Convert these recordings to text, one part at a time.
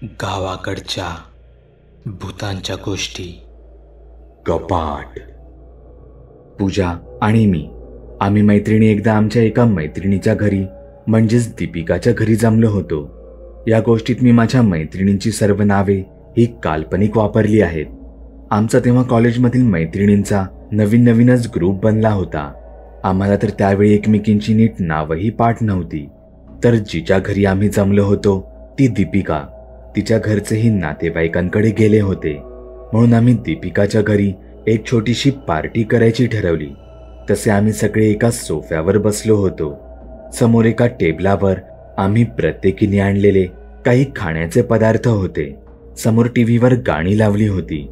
गावाकडच्या भूतांच्या गोष्टी. कपाट. पूजा आणि मी, आम्ही मैत्रिणी एकदा आमच्या एका मैत्रिणीच्या घरी म्हणजेच दीपिकाच्या घरी जमलो होतो. या गोष्टीत मी माझ्या मैत्रिणींची सर्व नावे ही काल्पनिक वापरली आहेत. आमचा तेव्हा कॉलेजमधील मैत्रिणींचा नवीनच ग्रुप बनला होता. आम्हाला तर त्यावेळी एकमेकींची नीट नावही पाठ नव्हती. तर जिच्या घरी आम्ही जमलो होतो ती दीपिका, तिच्या घरचेही नातेवाईकांकडे गेले होते. म्हणून आम्ही दीपिकाच्या घरी एक छोटीशी पार्टी करायची ठरवली. तसे आम्ही सगळे एका सोफ्यावर बसलो होतो. समोर एका टेबलावर आम्ही प्रत्येकीने आणलेले काही खाण्याचे पदार्थ होते. समोर टीव्हीवर गाणी लावली होती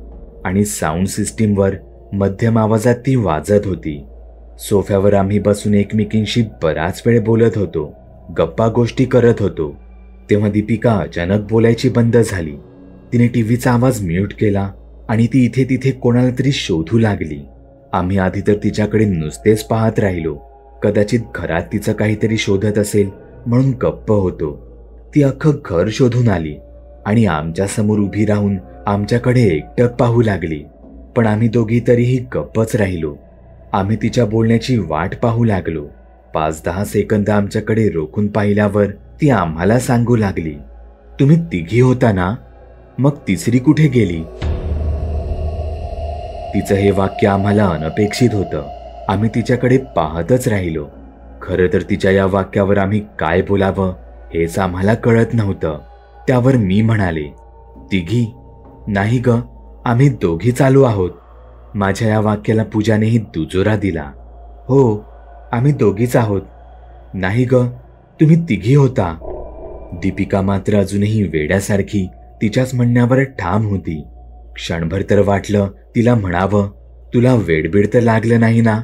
आणि साऊंड सिस्टीमवर मध्यम आवाजात ती वाजत होती. सोफ्यावर आम्ही बसून एकमेकींशी बराच वेळ बोलत होतो, गप्पा गोष्टी करत होतो. तेव्हा दीपिका अचानक बोलायची बंद झाली. तिने टीव्हीचा आवाज म्यूट केला आणि ती इथे तिथे कोणाला तरी शोधू लागली. आम्ही आधी तर तिच्याकडे नुसतेच पाहत राहिलो. कदाचित घरात तिचं काहीतरी शोधत असेल म्हणून गप्प होतो. ती अख्खं घर शोधून आली आणि आमच्या समोर उभी राहून आमच्याकडे एकटक पाहू लागली. पण आम्ही दोघी तरीही गप्पच राहिलो. आम्ही तिच्या बोलण्याची वाट पाहू लागलो. 5-10 सेकंद आमच्याकडे रोखून पाहिल्यावर ती आम्हाला सांगू लागली, तुम्ही तिघी होता ना, मग तिसरी कुठे गेली? तिचं हे वाक्य आम्हाला अनपेक्षित होतं. आम्ही तिच्याकडे पाहतच राहिलो. खरं तर तिच्या या वाक्यावर आम्ही काय बोलावं हेच आम्हाला कळत नव्हतं. त्यावर मी म्हणाले, तिघी नाही ग, आम्ही दोघी चालू आहोत. माझ्या या वाक्याला पूजानेही दुजोरा दिला. हो, आम्ही दोघीच आहोत. नाही ग, तुम्ही तिघी होता. दीपिका मात्र अजूनही वेड्यासारखी तिच्याच म्हणण्यावर ठाम होती. क्षणभर तर वाटलं तिला म्हणावं, तुला वेडबीड तर लागलं नाही ना?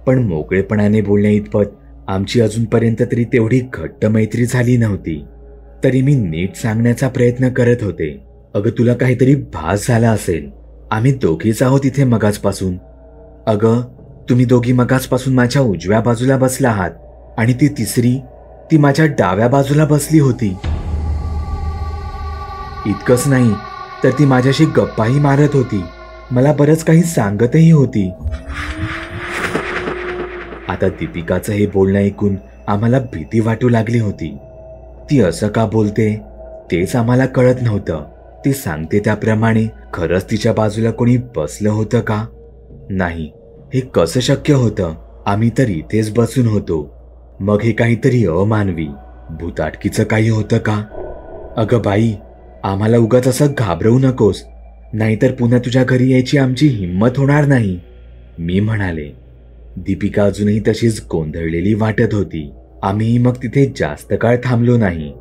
पण मोकळेपणाने बोलण्या इतपत आमची अजूनपर्यंत तरी तेवढी घट्ट मैत्री झाली नव्हती. तरी मी नीट सांगण्याचा प्रयत्न करत होते. अगं, तुला काहीतरी भास झाला असेल. आम्ही दोघीच आहोत इथे मगाचपासून. अगं, तुम्ही दोघी मगाचपासून माझ्या उजव्या बाजूला बसला आहात आणि ती तिसरी, ती माझ्या डाव्या बाजूला बसली होती. इतकंच नाही तर ती माझ्याशी गप्पाही मारत होती, मला बरंच काही सांगतही होती. आता दीपिकाचं हे बोलणं ऐकून आम्हाला भीती वाटू लागली होती. ती असं का बोलते तेच आम्हाला कळत नव्हतं. ती सांगते त्याप्रमाणे खरंच तिच्या बाजूला कोणी बसलं होतं का? नाही, हे कसं शक्य होतं? आम्ही तर इथेच बसून होतो. मग हे काहीतरी अमानवी, भूताटकीचं काही होतं का? अगं बाई, आम्हाला उगाच असं घाबरवू नकोस, नाहीतर पुन्हा तुझ्या घरी यायची आमची हिंमत होणार नाही, मी म्हणाले. दीपिका अजूनही तशीच गोंधळलेली वाटत होती. आम्ही मग तिथे जास्त काळ थांबलो नाही.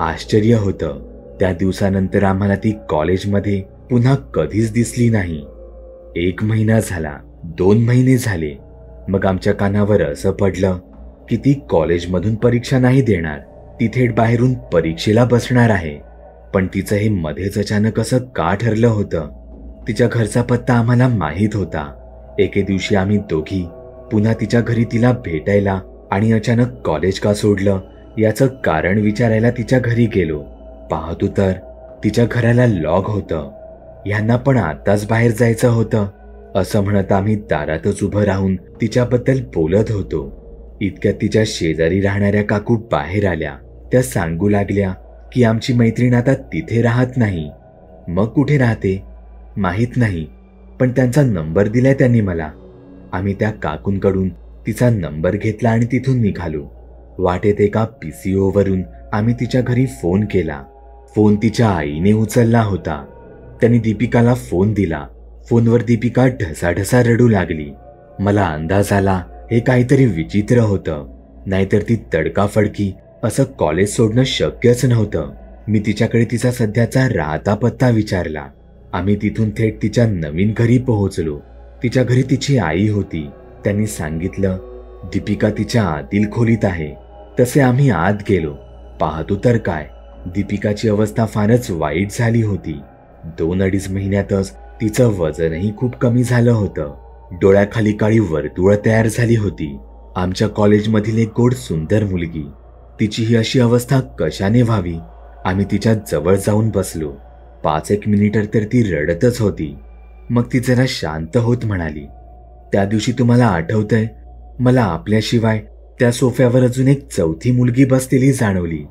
आश्चर्य होतं, त्या दिवसानंतर आम्हाला ती कॉलेजमध्ये पुन्हा कधीच दिसली नाही. 1 महिना झाला, 2 महिने झाले. मग आमच्या कानावर असं पडलं की ती कॉलेजमधून परीक्षा नाही देणार, ती थेट बाहेरून परीक्षेला बसणार आहे. पण तिचं हे मध्येच अचानक असं का ठरलं होतं? तिच्या घरचा पत्ता आम्हाला माहीत होता. एके दिवशी आम्ही दोघी पुन्हा तिच्या घरी तिला भेटायला आणि अचानक कॉलेज का सोडलं याचं कारण विचारायला तिच्या घरी गेलो. पाहतो तर तिच्या घराला लॉक होतं. यांना पण आताच बाहेर जायचं होतं असं म्हणत आम्ही दारातच उभं राहून तिच्याबद्दल बोलत होतो. इतक्यात तिच्या शेजारी राहणाऱ्या काकू बाहेर आल्या. त्या सांगू लागल्या की आमची मैत्रीण आता तिथे राहत नाही. मग कुठे राहते माहीत नाही, पण त्यांचा नंबर दिलाय त्यांनी मला. आम्ही त्या काकूंकडून तिचा नंबर घेतला आणि तिथून निघालो. वाटेत एका PCO वरून आम्ही तिच्या घरी फोन केला. फोन तिच्या आईने उचलला होता. त्यांनी दीपिकाला फोन दिला. फोनवर दीपिका ढसाढसा रडू लागली. मला अंदाज आला हे काहीतरी विचित्र होतं, नाहीतर ती तडकाफडकी असं कॉलेज सोडणं शक्यच नव्हतं. मी तिच्याकडे तिचा सध्याचा राहता पत्ता विचारला. आम्ही तिथून थेट तिच्या नवीन घरी पोहोचलो. तिच्या घरी तिची आई होती. त्यांनी सांगितलं, दीपिका तिच्या आतील खोलीत आहे. तसे आम्ही आत गेलो. पाहतो तर काय, दीपिकाची अवस्था फारच वाईट झाली होती. 2-2.5 महिन्यातच तिचं वजनही खूप कमी झालं होतं. डोळ्याखाली काळी वर्तुळं तयार झाली होती. आमच्या कॉलेजमधील एक गोड सुंदर मुलगी, तिची ही अशी अवस्था कशाने व्हावी आम्ही तिच्या जवळ जाऊन बसलो. 5-1 मिनिट तर ती रडतच होती. मग ती जरा शांत होत म्हणाली, त्या दिवशी तुम्हाला आठवतंय, मला आपल्याशिवाय त्या सोफ्यावर अजून एक चौथी मुलगी बसलेली जाणवली.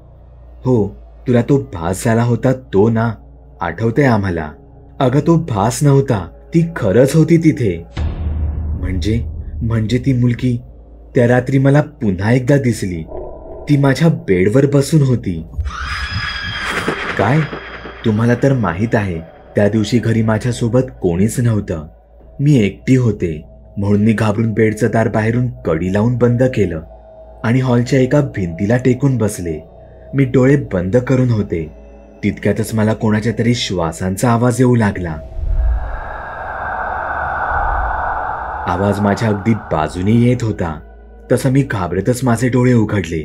हो, तुला तो भास झाला होता तो ना, आठवतंय आम्हाला. अगं तो भास नव्हता, ती खरंच होती तिथे. म्हणजे ती मुलगी त्या रात्री मला पुन्हा एकदा दिसली. ती माझ्या बेडवर बसून होती. काय? तुम्हाला तर माहित आहे, त्या दिवशी घरी माझ्यासोबत कोणीच नव्हतं. मी एकटी होते. म्हणून मी घाबरून बेडचं दार बाहेरून कडी लावून बंद केलं आणि हॉलच्या एका भिंतीला टेकून बसले. मी डोळे बंद करून होते. तितक्यातच मला कोणाच्या तरी श्वासांचा आवाज येऊ लागला. आवाज माझ्या अगदी बाजूने येत होता. तसं मी घाबरतच माझे डोळे उघडले.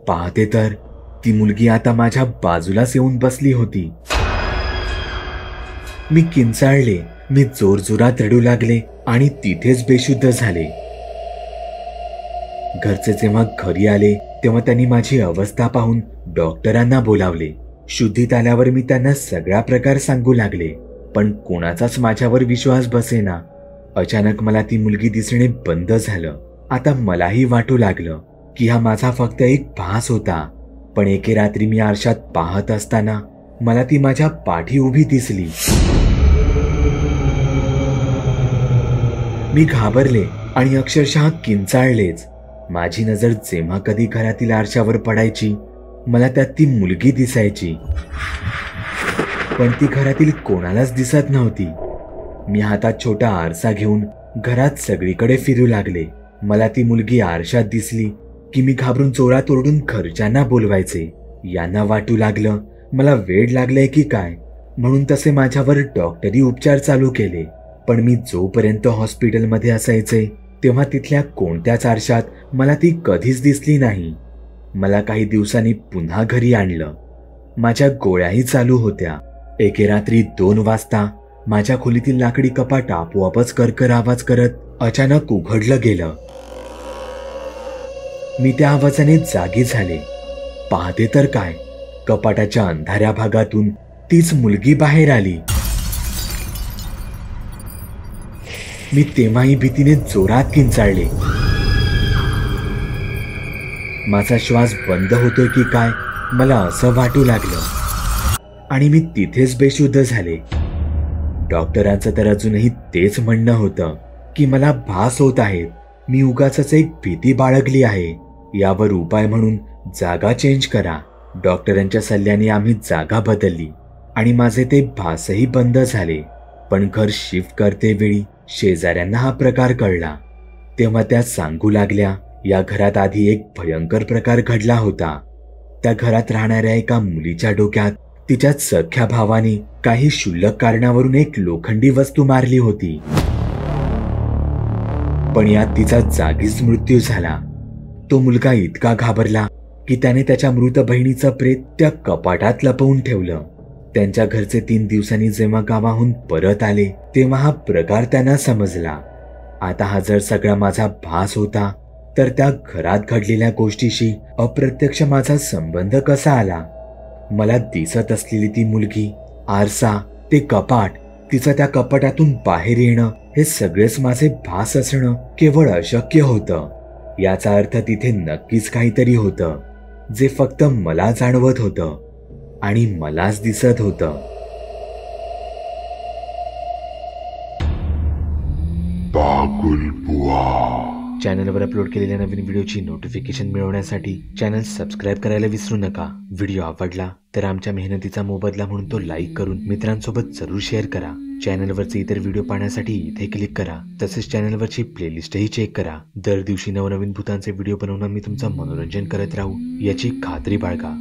पाहते तर ती मुलगी आता माझ्या बाजूलाच येऊन बसली होती. मी किंचाळले. मी जोरजोरात रडू लागले आणि तिथेच बेशुद्ध झाले. घरचे जेव्हा घरी आले तेव्हा त्यांनी माझी अवस्था पाहून डॉक्टरांना बोलावले. शुद्धीत आल्यावर मी त्यांना सगळा प्रकार सांगू लागले, पण कोणाचाच माझ्यावर विश्वास बसेना. अचानक मला ती मुलगी दिसणे बंद झालं. आता मलाही वाटू लागलं की हा माझा फक्त एक भास होता. पण एके रात्री मी आरशात पाहत असताना मला ती माझ्या पाठी उभी दिसली. मी घाबरले आणि अक्षरशः किंचाळलेच. माझी नजर जेव्हा कधी घरातील आरशावर पडायची, मला त्यात ती मुलगी दिसायची, पण ती घरातील कोणालाच दिसत नव्हती. मी हातात छोटा आरसा घेऊन घरात सगळीकडे फिरू लागले. मला ती मुलगी आरशात दिसली की मी घाबरून जोरात ओरडून घरच्यांना बोलवायचे. यांना वाटू लागलं मला वेड लागलंय की काय, म्हणून तसे माझ्यावर डॉक्टरी उपचार चालू केले. पण मी जोपर्यंत हॉस्पिटलमध्ये असायचे तेव्हा तिथल्या कोणत्याच आरशात मला ती कधीच दिसली नाही. मला काही दिवसांनी पुन्हा घरी आणलं. माझ्या गोळ्याही चालू होत्या. एके रात्री 2 वाजता माझ्या खोलीतील लाकडी कपाट आपोआपच करकर आवाज करत अचानक उघडलं गेलं. मी त्या आवाजाने जागी झाले. पाहते तर काय, कपाटाच्या अंधाऱ्या भागातून तीच मुलगी बाहेर आली. मी तेव्हाही भीतीने जोरात किंचाळले. माझा श्वास बंद होतोय की काय मला असं वाटू लागलं आणि मी तिथेच बेशुद्ध झाले. डॉक्टरांचं तर अजूनही तेच म्हणणं होतं की मला भास होत आहेत. मी उगाचच एक भीती बाळगली आहे. यावर उपाय म्हणून जागा चेंज करा. डॉक्टरांच्या सल्ल्याने आम्ही जागा बदलली आणि माझे ते भासही बंद झाले. पण घर शिफ्ट करते वेळी शेजाऱ्यांना हा प्रकार कळला. तेव्हा त्या सांगू लागल्या, या घरात आधी एक भयंकर प्रकार घडला होता. त्या घरात राहणाऱ्या एका मुलीच्या डोक्यात तिच्या सख्या भावाने काही क्षुल्लक कारणावरून एक लोखंडी वस्तू मारली होती. पण यात तिचा जागीच मृत्यू झाला. तो मुलगा इतका घाबरला की त्याने त्याच्या मृत बहिणीचं प्रेत त्या कपाटात लपवून ठेवलं. त्यांच्या घरचे 3 दिवसांनी जेव्हा गावाहून परत आले तेव्हा हा प्रकार त्यांना समजला. आता हा जर सगळा माझा भास होता तर त्या घरात घडलेल्या गोष्टीशी अप्रत्यक्ष माझा संबंध कसा आला? मला दिसत असलेली ती मुलगी, आरसा, ते कपाट, तिचं त्या कपाटातून बाहेर येणं, हे सगळेच माझे भास असणं केवळ अशक्य होतं. याचा अर्थ तिथे नक्कीच काहीतरी होतं जे फक्त मला जाणवत होतं आणि मलाच दिसत होतं. चॅनलवर अपलोड केलेल्या नवीन व्हिडिओची नोटिफिकेशन मिळवण्यासाठी चॅनल सबस्क्राईब करायला विसरू नका. व्हिडिओ आवडला तर आमच्या मेहनतीचा मोबदला म्हणून तो लाईक करून मित्रांसोबत जरूर शेअर करा. चॅनलवरचे इतर व्हिडिओ पाहण्यासाठी इथे क्लिक करा. तसेच चॅनलवरची प्लेलिस्टही चेक करा. दर दिवशी नवनवीन भूतांचे व्हिडिओ बनवून मी तुमचं मनोरंजन करत राहू याची खात्री बाळगा.